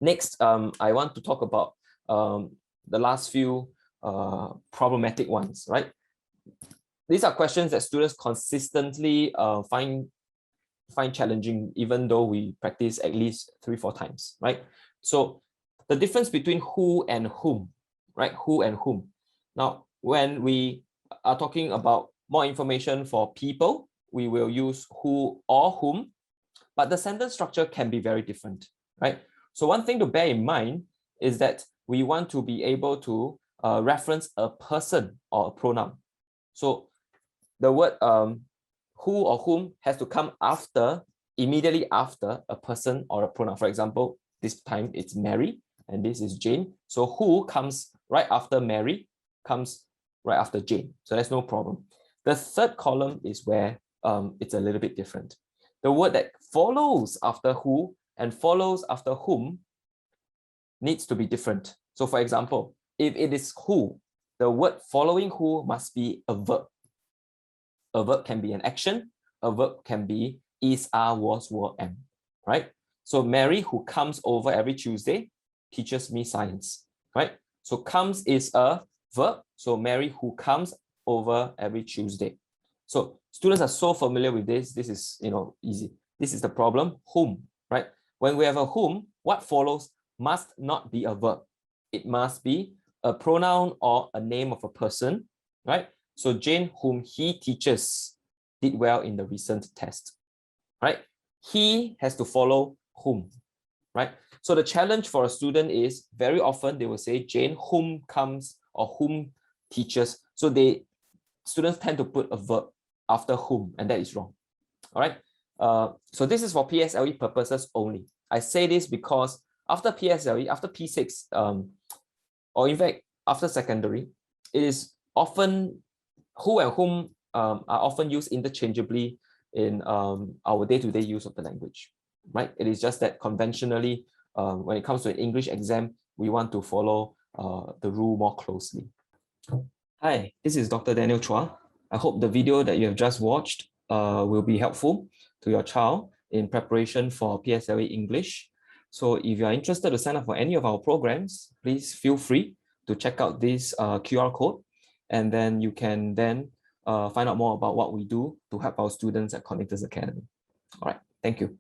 Next, I want to talk about the last few problematic ones, right? These are questions that students consistently find challenging, even though we practice at least 3-4 times, right? So the difference between who and whom, right? Who and whom. Now, when we are talking about more information for people, we will use who or whom, but the sentence structure can be very different, right? So one thing to bear in mind is that we want to be able to reference a person or a pronoun. So the word who or whom has to come immediately after a person or a pronoun. For example, this time it's Mary and this is Jane. So who comes right after Mary, comes right after Jane. So that's no problem. The third column is where it's a little bit different. The word that follows after who and follows after whom needs to be different. So for example, if it is who, the word following who must be a verb. A verb can be an action. A verb can be is, are, was, were, am, right? So Mary, who comes over every Tuesday, teaches me science, right? So comes is a verb. So Mary, who comes over every Tuesday. So students are so familiar with this. This is, easy. This is the problem. Whom, right? When we have a whom, what follows must not be a verb. It must be a pronoun or a name of a person, right? So Jane, whom he teaches, did well in the recent test, right? He has to follow whom, right? So the challenge for a student is very often they will say Jane, whom comes or whom teaches. So students tend to put a verb after whom, and that is wrong. All right. So this is for PSLE purposes only. I say this because after PSLE, after P6, or in fact after secondary, it is often who and whom are often used interchangeably in our day-to-day use of the language, right? It is just that conventionally, when it comes to an English exam, we want to follow the rule more closely. Hi, this is Dr. Daniel Chua. I hope the video that you have just watched will be helpful to your child in preparation for PSLE English. So if you are interested to sign up for any of our programs, please feel free to check out this QR code, and then you can then find out more about what we do to help our students at Cognitus Academy. All right, thank you.